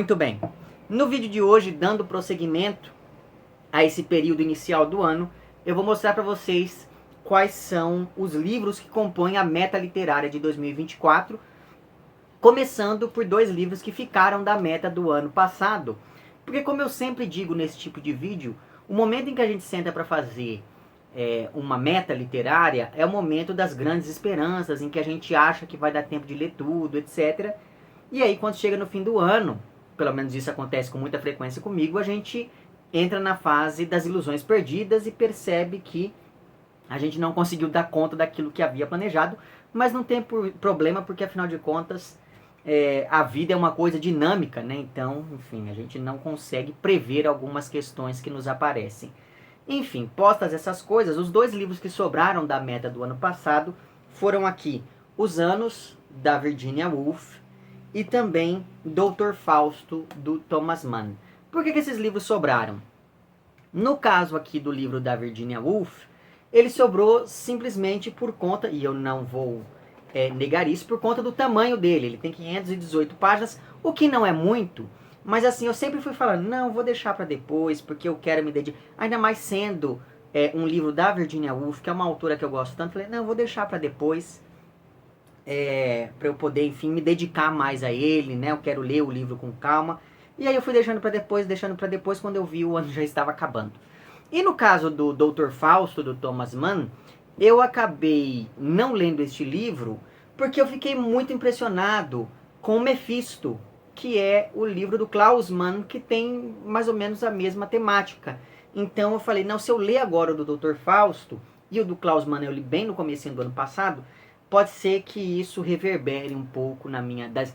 Muito bem. No vídeo de hoje, dando prosseguimento a esse período inicial do ano, eu vou mostrar para vocês quais são os livros que compõem a meta literária de 2024, começando por 2 livros que ficaram da meta do ano passado. Porque, como eu sempre digo nesse tipo de vídeo, o momento em que a gente senta para fazer uma meta literária é o momento das grandes esperanças, em que a gente acha que vai dar tempo de ler tudo, etc. E aí, quando chega no fim do ano, pelo menos isso acontece com muita frequência comigo, a gente entra na fase das ilusões perdidas e percebe que a gente não conseguiu dar conta daquilo que havia planejado, mas não tem problema, porque afinal de contas a vida é uma coisa dinâmica, né? Então, enfim, a gente não consegue prever algumas questões que nos aparecem. Enfim, postas essas coisas, os 2 livros que sobraram da meta do ano passado foram aqui Os Anos, da Virginia Woolf, e também Dr. Fausto, do Thomas Mann. Por que esses livros sobraram? No caso aqui do livro da Virginia Woolf, ele sobrou simplesmente por conta, e eu não vou negar isso, por conta do tamanho dele. Ele tem 518 páginas, o que não é muito, mas assim, eu sempre fui falando, não, vou deixar para depois, porque eu quero me dedicar, ainda mais sendo um livro da Virginia Woolf, que é uma autora que eu gosto tanto, falei, não, vou deixar para depois, para eu poder, enfim, me dedicar mais a ele, né? Eu quero ler o livro com calma. E aí eu fui deixando para depois, quando eu vi o ano já estava acabando. E no caso do Dr. Fausto, do Thomas Mann, eu acabei não lendo este livro porque eu fiquei muito impressionado com o Mephisto, que é o livro do Klaus Mann, que tem mais ou menos a mesma temática. Então eu falei, não, se eu ler agora o do Dr. Fausto, e o do Klaus Mann eu li bem no comecinho do ano passado, pode ser que isso reverbere um pouco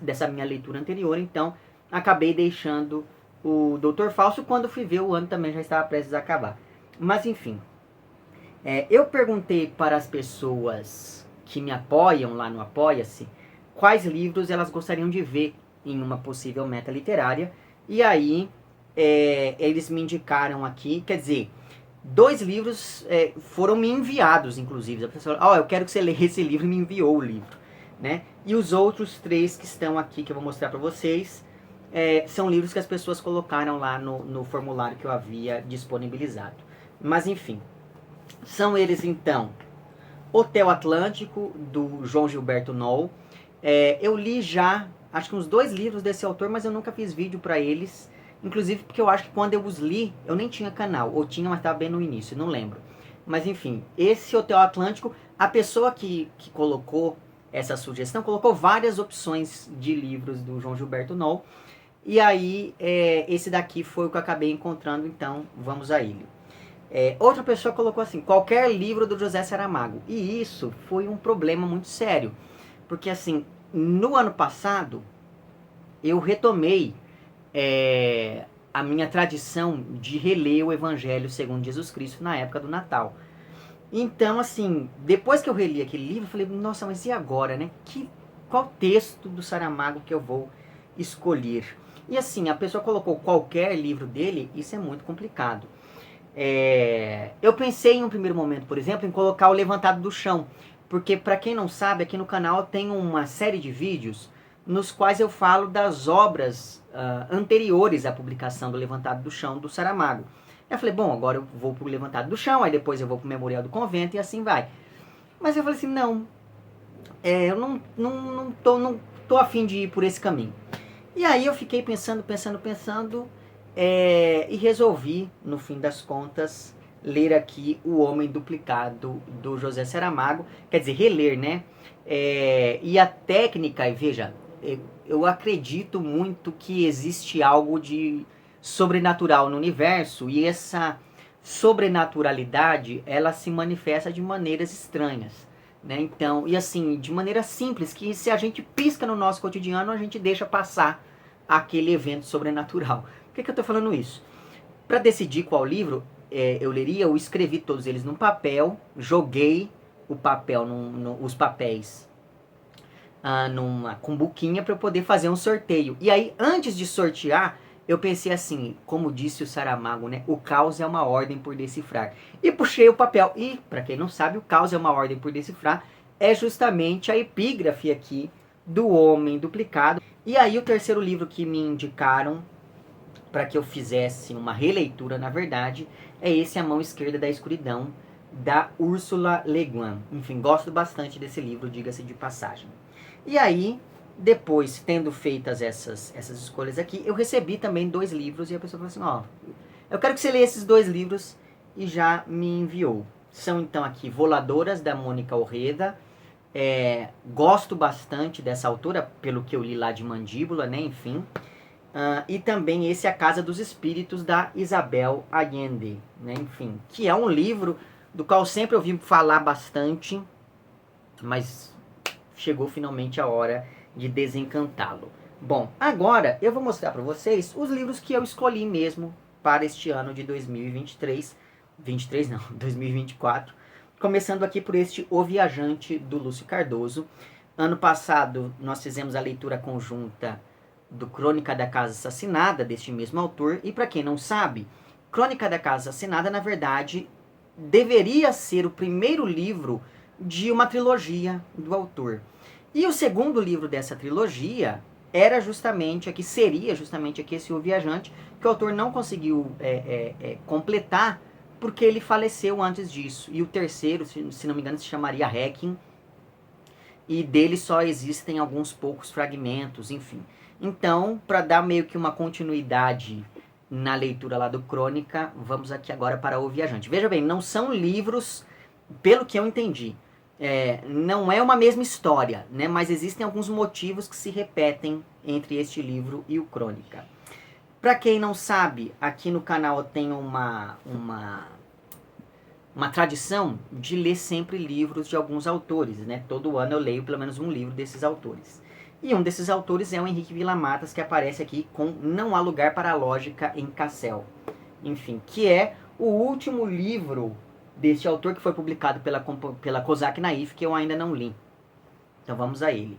dessa minha leitura anterior. Então, acabei deixando o Dr. Fausto. Quando fui ver, o ano também já estava prestes a acabar. Mas, enfim. Eu perguntei para as pessoas que me apoiam lá no Apoia-se quais livros elas gostariam de ver em uma possível meta literária. E aí, eles me indicaram aqui, quer dizer, 2 livros foram me enviados, inclusive. A pessoa falou, eu quero que você leia esse livro, e me enviou o livro, né? E os outros 3 que estão aqui, que eu vou mostrar para vocês, são livros que as pessoas colocaram lá no formulário que eu havia disponibilizado. Mas, enfim, são eles, então, Hotel Atlântico, do João Gilberto Noll. Eu li já, acho que uns 2 livros desse autor, mas eu nunca fiz vídeo para eles. Inclusive porque eu acho que quando eu os li, eu nem tinha canal. Ou tinha, mas estava bem no início, não lembro. Mas enfim, esse Hotel Atlântico, a pessoa que colocou essa sugestão, colocou várias opções de livros do João Gilberto Noll. E aí, esse daqui foi o que eu acabei encontrando, então vamos a ele. Outra pessoa colocou assim, qualquer livro do José Saramago. E isso foi um problema muito sério. Porque assim, no ano passado, eu retomei a minha tradição de reler o Evangelho segundo Jesus Cristo na época do Natal. Então, assim, depois que eu reli aquele livro, eu falei, nossa, mas e agora, né? Qual texto do Saramago que eu vou escolher? E assim, a pessoa colocou qualquer livro dele, isso é muito complicado. Eu pensei em um primeiro momento, por exemplo, em colocar o Levantado do Chão, porque para quem não sabe, aqui no canal tem uma série de vídeos nos quais eu falo das obras anteriores à publicação do Levantado do Chão, do Saramago. Eu falei, bom, agora eu vou pro Levantado do Chão, aí depois eu vou pro Memorial do Convento e assim vai. Mas eu falei assim, não, eu não tô a fim de ir por esse caminho. E aí eu fiquei pensando, e resolvi, no fim das contas, ler aqui O Homem Duplicado, do José Saramago. Quer dizer, reler, né? E a técnica, e veja, eu acredito muito que existe algo de sobrenatural no universo, e essa sobrenaturalidade, ela se manifesta de maneiras estranhas, né? Então, e assim, de maneira simples, que se a gente pisca no nosso cotidiano, a gente deixa passar aquele evento sobrenatural. Por que eu estou falando isso? Para decidir qual livro eu leria, eu escrevi todos eles num papel, joguei o papel, os papéis numa cumbuquinha para eu poder fazer um sorteio. E aí, antes de sortear, eu pensei assim, como disse o Saramago, né? O caos é uma ordem por decifrar. E puxei o papel. E, para quem não sabe, o caos é uma ordem por decifrar é justamente a epígrafe aqui do Homem Duplicado. E aí o terceiro livro que me indicaram para que eu fizesse uma releitura, na verdade, é esse A Mão Esquerda da Escuridão, da Ursula Le Guin. Enfim, gosto bastante desse livro, diga-se de passagem. E aí, depois, tendo feitas essas escolhas aqui, eu recebi também 2 livros e a pessoa falou assim, ó, eu quero que você leia esses 2 livros e já me enviou. São então aqui Voladoras, da Mônica Orreda. Gosto bastante dessa autora, pelo que eu li lá de Mandíbula, né, enfim. E também esse A Casa dos Espíritos, da Isabel Allende, né, enfim. Que é um livro do qual sempre ouvi falar bastante, mas chegou finalmente a hora de desencantá-lo. Bom, agora eu vou mostrar para vocês os livros que eu escolhi mesmo para este ano de 2023. 2024. Começando aqui por este O Viajante, do Lúcio Cardoso. Ano passado nós fizemos a leitura conjunta do Crônica da Casa Assassinada, deste mesmo autor. E para quem não sabe, Crônica da Casa Assassinada, na verdade, deveria ser o primeiro livro de uma trilogia do autor. E o segundo livro dessa trilogia era justamente aqui, seria justamente aqui esse O Viajante, que o autor não conseguiu completar porque ele faleceu antes disso. E o terceiro, se não me engano, se chamaria Hacking, e dele só existem alguns poucos fragmentos, enfim. Então, para dar meio que uma continuidade na leitura lá do Crônica, vamos aqui agora para O Viajante. Veja bem, não são livros, pelo que eu entendi, não é uma mesma história, né? Mas existem alguns motivos que se repetem entre este livro e o Crônica. Para quem não sabe, aqui no canal eu tenho uma tradição de ler sempre livros de alguns autores, né? Todo ano eu leio pelo menos um livro desses autores. E um desses autores é o Henrique Villamatas, que aparece aqui com Não Há Lugar para a Lógica em Cassel. Enfim, que é o último livro deste autor que foi publicado pela Kozak Naif, que eu ainda não li. Então vamos a ele.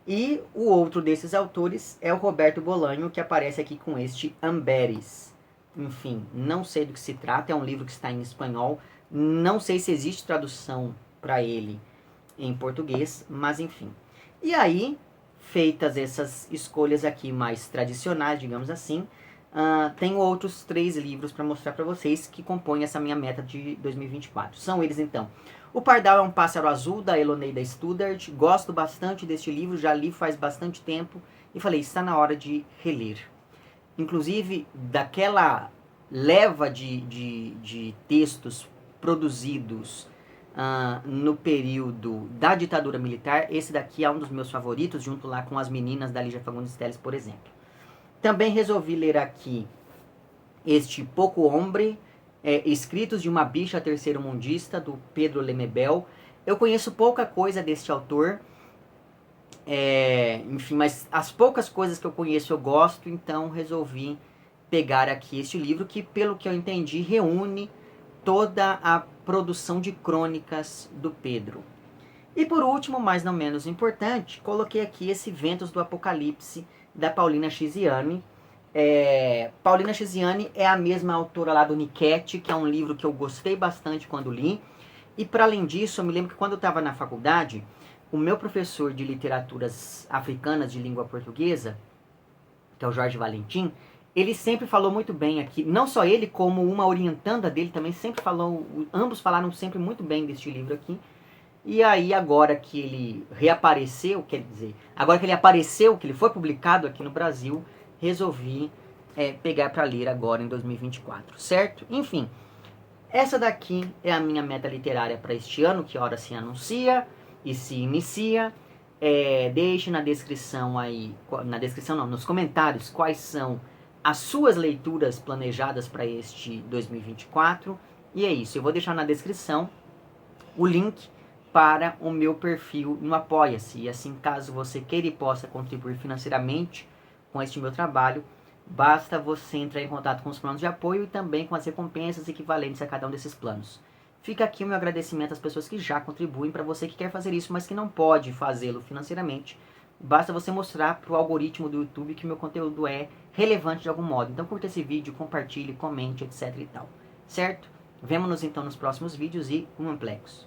E o outro desses autores é o Roberto Bolanho, que aparece aqui com este Amberes. Enfim, não sei do que se trata, é um livro que está em espanhol, não sei se existe tradução para ele em português, mas enfim. E aí, feitas essas escolhas aqui mais tradicionais, digamos assim, tenho outros 3 livros para mostrar para vocês que compõem essa minha meta de 2024. São eles então: O Pardal é um Pássaro Azul, da Eloneida Studart. Gosto bastante deste livro, já li faz bastante tempo e falei, está na hora de reler. Inclusive, daquela leva de textos produzidos no período da ditadura militar, esse daqui é um dos meus favoritos, junto lá com As Meninas, da Lígia Fagundes Telles, por exemplo. Também resolvi ler aqui este Pouco Hombre, Escritos de uma Bicha Terceiro-Mundista, do Pedro Lemebel. Eu conheço pouca coisa deste autor, enfim, mas as poucas coisas que eu conheço eu gosto, então resolvi pegar aqui este livro que, pelo que eu entendi, reúne toda a produção de crônicas do Pedro. E por último, mas não menos importante, coloquei aqui esse Ventos do Apocalipse, da Paulina Chiziane. Paulina Chiziane é a mesma autora lá do Niket, que é um livro que eu gostei bastante quando li. E para além disso, eu me lembro que quando eu estava na faculdade, o meu professor de literaturas africanas de língua portuguesa, que é o Jorge Valentim, ele sempre falou muito bem aqui, não só ele, como uma orientanda dele também sempre falou, ambos falaram sempre muito bem deste livro aqui. E aí agora que ele reapareceu, quer dizer, agora que ele apareceu, que ele foi publicado aqui no Brasil, resolvi pegar para ler agora em 2024, certo? Enfim, essa daqui é a minha meta literária para este ano, que ora se anuncia e se inicia. Deixe na descrição aí, nos comentários, quais são as suas leituras planejadas para este 2024. E é isso, eu vou deixar na descrição o link para o meu perfil no Apoia-se. E assim, caso você queira e possa contribuir financeiramente com este meu trabalho, basta você entrar em contato com os planos de apoio e também com as recompensas equivalentes a cada um desses planos. Fica aqui o meu agradecimento às pessoas que já contribuem. Para você que quer fazer isso, mas que não pode fazê-lo financeiramente, basta você mostrar para o algoritmo do YouTube que o meu conteúdo é relevante de algum modo. Então curta esse vídeo, compartilhe, comente, etc e tal. Certo? Vemo-nos então nos próximos vídeos e um amplex.